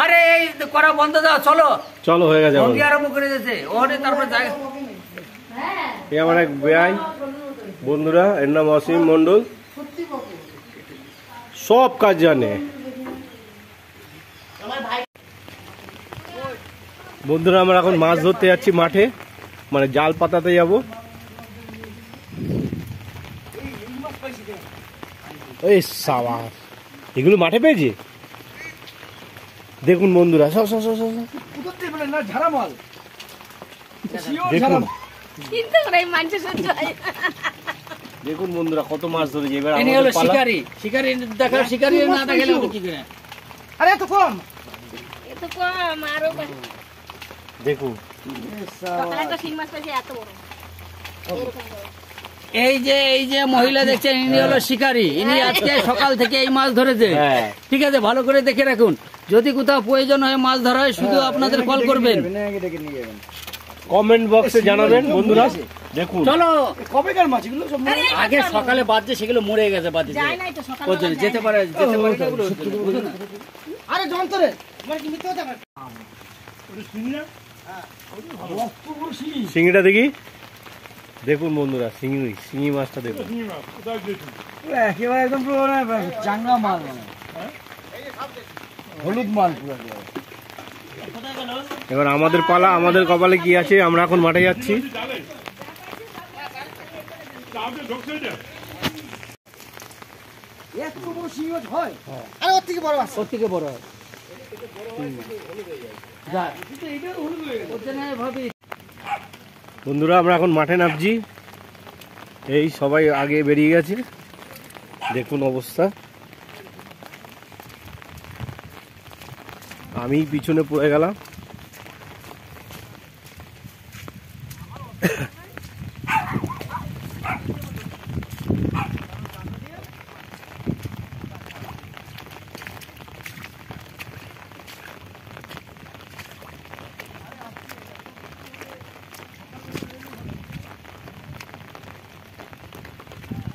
আরে এই করা বন্ধ দাও, চলো চলো হয়ে গেছে বন্ধ আরম্ভ করে দিয়েছে ওরে। তারপর জায়গা এই আমার এক বেয়াই বন্ধুরা, এর নাম অসীম মন্ডল, সব কাজ জানে। বন্ধুরা আমরা এখন মাছ ধরতে যাচ্ছি মাঠে, মানে জাল পাতাতে যাব। এই সাবাস, এগুলো মাঠে পেয়েছি দেখুন বন্ধুরা, সব সব সব সব দেখুন দেখুন বন্ধুরা কত মাছ ধরেছে। এবার শিকারি শিকারি দেখা, শিকারি না দেখালে কি করে? আরে এত কম, এত কম আরো দেখুন। এই যে মহিলা দেখছেন, ইনি হলো শিকারি। ইনি আজকে সকাল থেকে এই মাছ ধরেছে। ঠিক আছে, ভালো করে দেখে রাখুন। যদি কোথাও প্রয়োজন হয় মাছ ধরা হয়, শুধু আপনাদের কল করবেন, কমেন্ট বক্সে জানাবেন বন্ধুরা। দেখুন চলো কবেকার মাছ এগুলো, আগে সকালে বাজছে, সেগুলো মরে গেছে, বাজছে যেতে পারে আরে যন্ত্রে শিঙিটা দেখি। দেখুন বন্ধুরা, শিঙি মাছটা দেখুন, একেবারে একদম পুরো চাঙ্গা মাল, হলুদ মাল পুরো। এবার আমাদের পালা, আমাদের কপালে কি আছে, আমরা এখন মাঠে যাচ্ছি। বন্ধুরা আমরা এখন মাঠে নামছি, এই সবাই আগে বেরিয়ে গেছে, দেখুন অবস্থা। আমি পিছনে পড়ে গেলাম।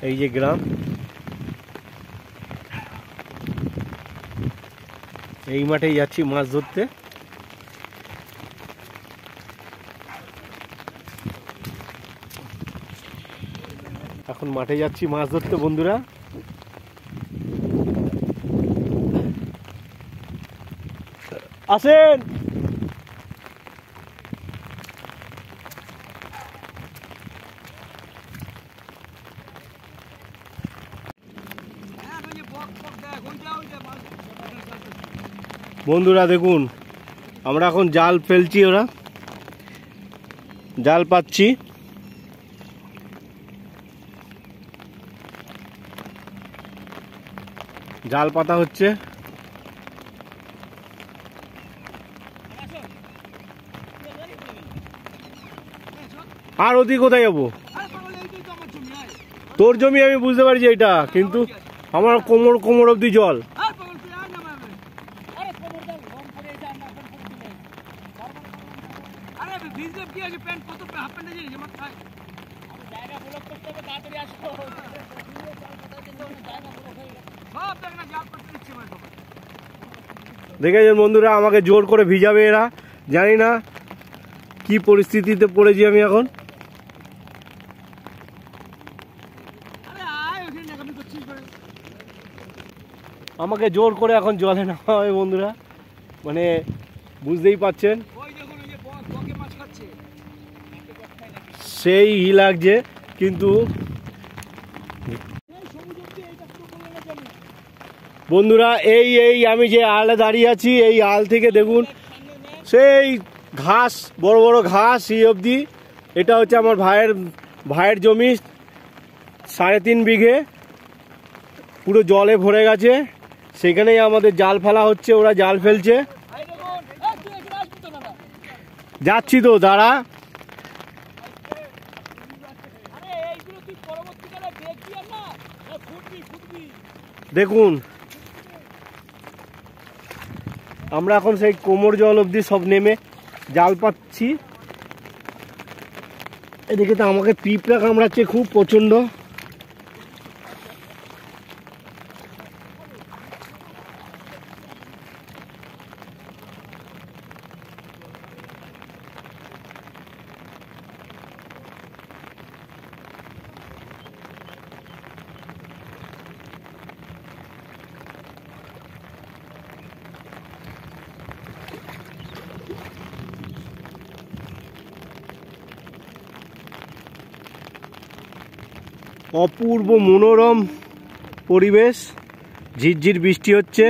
এই যে গ্রাম, এই মাঠে যাচ্ছি মাছ ধরতে। এখন মাঠে যাচ্ছি মাছ ধরতে বন্ধুরা। আসেন। বন্ধুরা দেখুন, আমরা এখন জাল ফেলছি, ওরা জাল পাচ্ছি। জাল পাতা হচ্ছে। আর ওদিকে কোথায় যাবো? তোর জমি আমি বুঝতে পারছি এটা, কিন্তু আমার কোমর কোমর অব্দি জল। দেখেছেন বন্ধুরা, আমাকে জোর করে ভিজাবে এরা, জানি না কি পরিস্থিতিতে পড়েছি আমি এখন। আমাকে জোর করে এখন জলে নামা হবে বন্ধুরা, মানে বুঝতেই পাচ্ছেন সেই ই লাগছে। কিন্তু বন্ধুরা এই আমি যে আলে দাঁড়িয়ে আছি, এই আল থেকে দেখুন সেই ঘাস, বড় বড় ঘাস এই অবধি। এটা হচ্ছে আমার ভাইয়ের জমি, 3.5 বিঘে, পুরো জলে ভরে গেছে। সেখানেই আমাদের জাল ফেলা হচ্ছে, ওরা জাল ফেলছে। যাচ্ছি তো, দাঁড়া। দেখুন আমরা এখন সেই কোমর জল অবধি সব নেমে জাল পাচ্ছি। এদিকে তো আমাকে পিঁপড়া কামড়াচ্ছে খুব প্রচন্ড। অপূর্ব মনোরম পরিবেশ, ঝিরঝির বৃষ্টি হচ্ছে।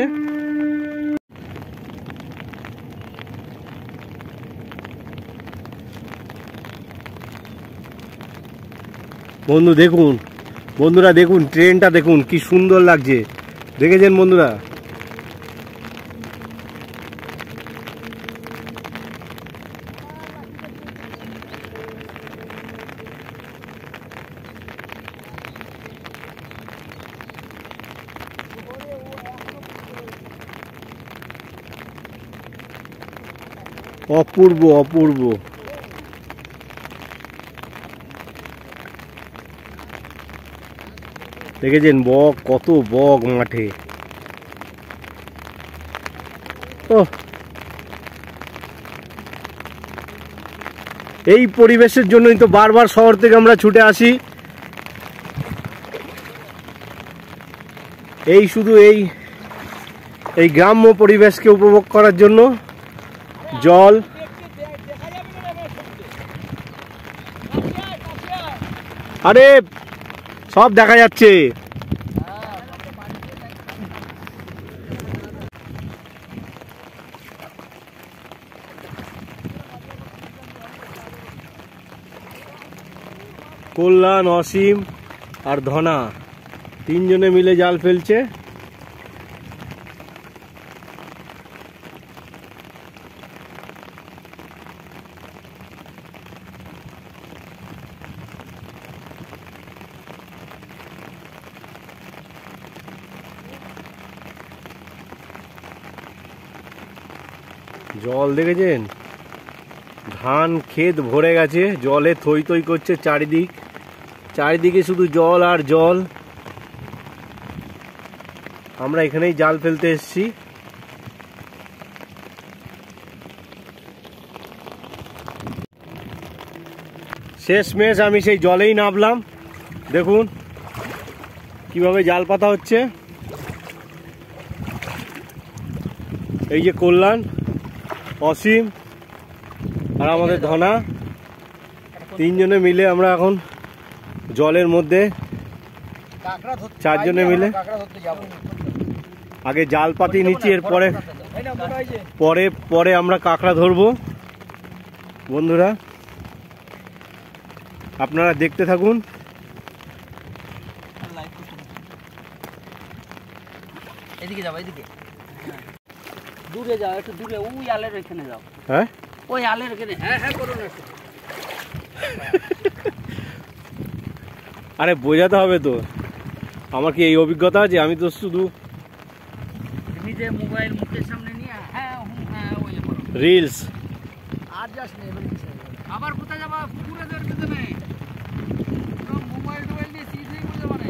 বন্ধুরা দেখুন ট্রেনটা দেখুন কি সুন্দর লাগছে, দেখেছেন বন্ধুরা? অপূর্ব অপূর্ব। দেখেছেন বক, কত বক মাঠে। এই পরিবেশের জন্যই তো বারবার শহর থেকে আমরা ছুটে আসি। শুধু এই গ্রাম্য পরিবেশকে উপভোগ করার জন্য। জল, আরে সব দেখা যাচ্ছে। কল্যাণ, অসীম আর ধনা তিনজনে মিলে জাল ফেলছে। জল দেখেছেন, ধান ক্ষেত ভরে গেছে, জলে থই থই করছে চারিদিকে শুধু জল আর জল। আমরা এখানেই জাল ফেলতে এসেছি। শেষমেশ আমি সেই জলেই নামলাম। দেখুন কিভাবে জাল পাতা হচ্ছে। এই যে কল্যাণ, অসীম আর আমাদের ধনা, তিনজনে মিলে আমরা এখন জলের মধ্যে, চারজনে মিলে আগে জাল পাতি নিচ্ছি, এরপরে পরে আমরা কাঁকড়া ধরবো। বন্ধুরা আপনারা দেখতে থাকুন। এদিকে যাও, এদিকে দূরে যাও, একটু দূরে, ওই আলের এখানে যাও। হ্যাঁ ওই আলের এখানে, হ্যাঁ হ্যাঁ করুন। আরে বোঝাতে হবে তো, আমার কি এই অভিজ্ঞতা আছে? আমি তো শুধু নিজে মোবাইল মুখের সামনে নিয়ে রিলস। আর যাস না, আবার কোথায় যাবা? পুকুরে যাওয়ার কিছু নেই, মোবাইল টোবাইল দিয়ে সিধেই করে যাবা না।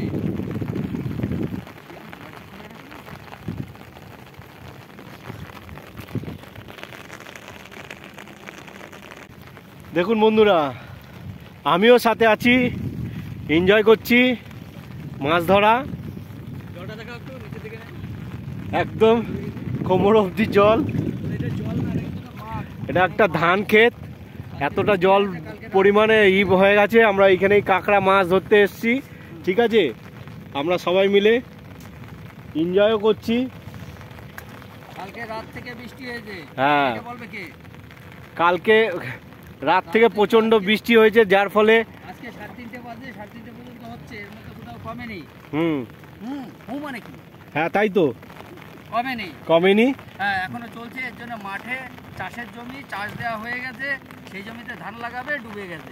দেখুন বন্ধুরা, আমিও সাথে আছি, এনজয় করছি মাছ ধরা। একদম কোমর অবধি জল। এটা একটা ধান ক্ষেত, এতটা জল পরিমাণে হয়ে গেছে। আমরা এখানেই কাঁকড়া মাছ ধরতে এসেছি, ঠিক আছে? আমরা সবাই মিলে এনজয়ও করছি। কালকে রাত থেকে বৃষ্টি হয়েছে। হ্যাঁ, বলবে কে? কালকে রাত থেকে প্রচন্ড বৃষ্টি হয়েছে, যার ফলে আজকে 3:30 বাজে, 3:30 পর্যন্ত হচ্ছে, এর মধ্যে কোথাও কমেনি। মানে কি? হ্যাঁ তাই তো, কমেনি। হ্যাঁ, এখনো চলছে। এর জন্য মাঠে চাষের জমি চাষ দেওয়া হয়ে গেছে, সেই জমিতে ধান লাগাবে, ডুবে গেছে।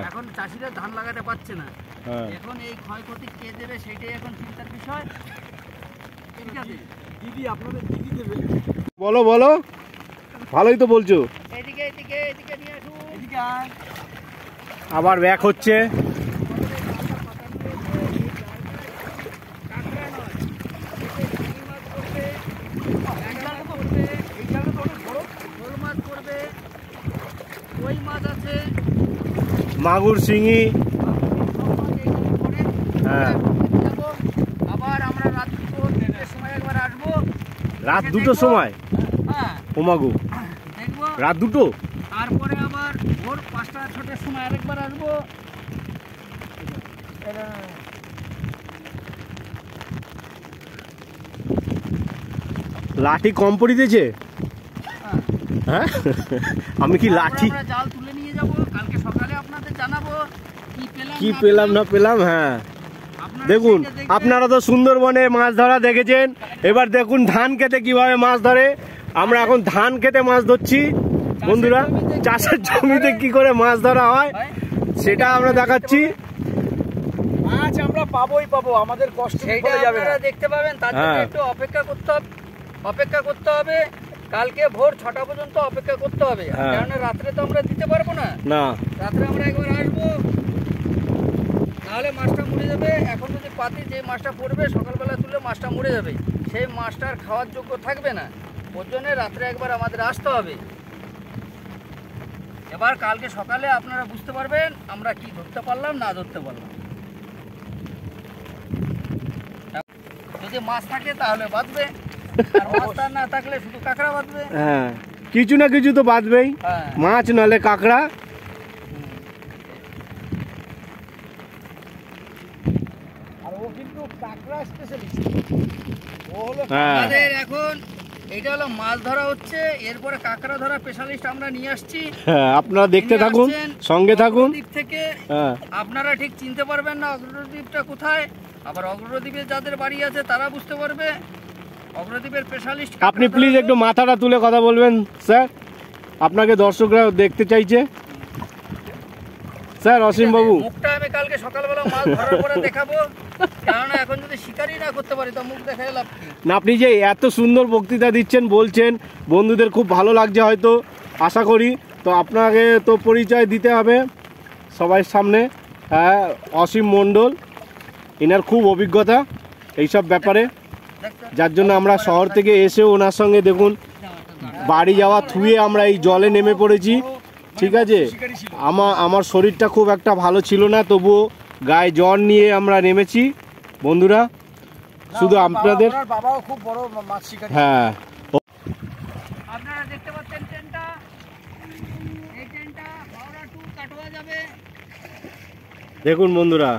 এখন চাষিরা ধান লাগাতে পারছে না। এখন এই ক্ষয়ক্ষতি কে দেবে সেটাই এখন চিন্তার বিষয়, ঠিক আছে? দিদি, আপনাদের দিদি দেবে। বলো বলো, ভালোই তো বলছো। এদিকে এদিকে এদিকে নিয়ে আসুন, এদিকে আয়। আবার ব্যাক হচ্ছে। মাগুর, শিঙি। হ্যাঁ, আবার আমরা রাত 2টার সময় একবার আসবো। রাত 2টোর সময়? হ্যাঁ, ও মাগো, দেখবো রাত 2টো। তারপরে আবার ভোর 5টা 6টার সময় আরেকবার আসবো। লাঠি কম পড়িতেছে? হ্যাঁ আমি কি লাঠি জাল তুলে নিয়ে যাব, কালকে সকালে আপনাদের জানাবো কি পেলাম না পেলাম। হ্যাঁ দেখুন, আপনারা তো সুন্দরবনে মাছ ধরা দেখেছেন, এবার দেখুন ধান খেতে কিভাবে মাছ ধরে। আমরা এখন ধান খেতে মাছ ধরছি বন্ধুরা, চাষের জমিতে কি করে মাছ ধরা হয় সেটা আমরা দেখাচ্ছি। মাছ আমরা পাবোই পাবো, আমাদের কষ্ট আপনারা দেখতে পাবেন, তার জন্য একটু অপেক্ষা করতে হবে। কালকে ভোর 6টা পর্যন্ত অপেক্ষা করতে হবে, কারণ রাত্রে তো আমরা দিতে পারবো না। রাত্রে আমরা একবার আসবো, তাহলে মাছটা মরে যাবে। এখন যদি পাতি যে মাছটা পড়বে সকালবেলা তুলে মাছটা মরে যাবে, সেই মাছটার খাওয়ার যোগ্য থাকবে না। ওর জন্য রাত্রে একবার আমাদের আসতে হবে। এবার কালকে সকালে আপনারা বুঝতে পারবেন আমরা কি ধরতে পারলাম না ধরতে পারলাম। যদি মাছ থাকে তাহলে বাঁধবে, আর মাছ না থাকলে শুধু কাঁকড়া বাঁধবে। হ্যাঁ কিছু না কিছু তো বাঁধবেই, মাছ নালে কাঁকড়া। আর ও কিন্তু কাঁকড়া স্পেশালিস্ট, ও হলো আমাদের এখন এটা হলো মাছ ধরা হচ্ছে, এরপরে কাঁকড়া ধরা স্পেশালিস্ট আমরা নিয়ে আসছি। হ্যাঁ আপনারা দেখতে থাকুন, সঙ্গে থাকুন। দ্বীপ থেকে আপনারা ঠিক চিনতে পারবেন না অগ্রদ্বীপটা কোথায়, আবার অগ্রদ্বীপে যাদের বাড়ি আছে তারা বুঝতে পারবে। অগ্রদ্বীপের স্পেশালিস্ট আপনি প্লিজ একটু মাথাটা তুলে কথা বলবেন স্যার, আপনাকে দর্শকরা দেখতে চাইছে। স্যার অসীম বাবু, মুখটা আমি কালকে সকালবেলা মাছ ধরার পরে দেখাবো, কারণ এখন যদি শিকারই না করতে পারি তো মুখ দেখায় লাভ কি। না আপনি যে এত সুন্দর বক্তৃতা দিচ্ছেন, বলছেন, বন্ধুদের খুব ভালো লাগছে হয়তো, আশা করি। তো আপনাকে তো পরিচয় দিতে হবে সবার সামনে। হ্যাঁ অসীম মণ্ডল, এনার খুব অভিজ্ঞতা এইসব ব্যাপারে, যার জন্য আমরা শহর থেকে এসেও ওনার সঙ্গে দেখুন বাড়ি যাওয়া থুয়ে আমরা এই জলে নেমে পড়েছি। ঠিক আছে, আমার শরীরটা খুব একটা ভালো ছিল না, তবুও গায়ে জ্বর নিয়ে আমরা নেমেছি বন্ধুরা। শুধু আপনাদের বাবাও খুব বড় মাছ শিকারী। হ্যাঁ আপনারা দেখতে পাচ্ছেন ট্রেনটা, এই ট্রেনটা হাওড়া টু কাটোয়া যাবে। দেখুন বন্ধুরা,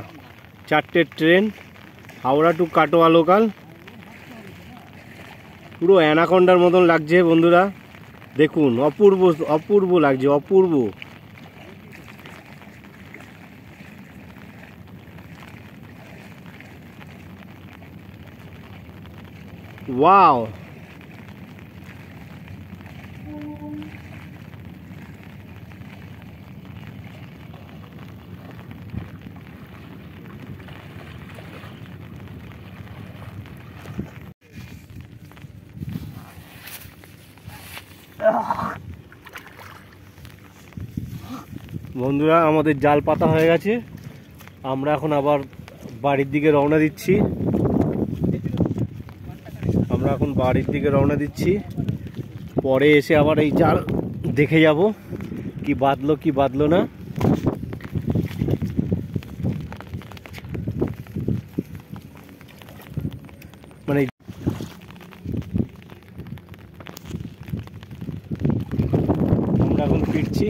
4টে train Howrah to Katwa local, পুরো অ্যানাকন্ডার মতন লাগছে বন্ধুরা। দেখুন অপূর্ব অপূর্ব লাগছে, অপূর্ব। ওয়াও, বন্ধুরা আমাদের জাল পাতা হয়ে গেছে, আমরা এখন আবার বাড়ির দিকে রওনা দিচ্ছি। পরে এসে আবার এই জাল দেখে যাব কি বাঁধলো কি বাঁধলো না। মানে আমরা এখন ফিরছি।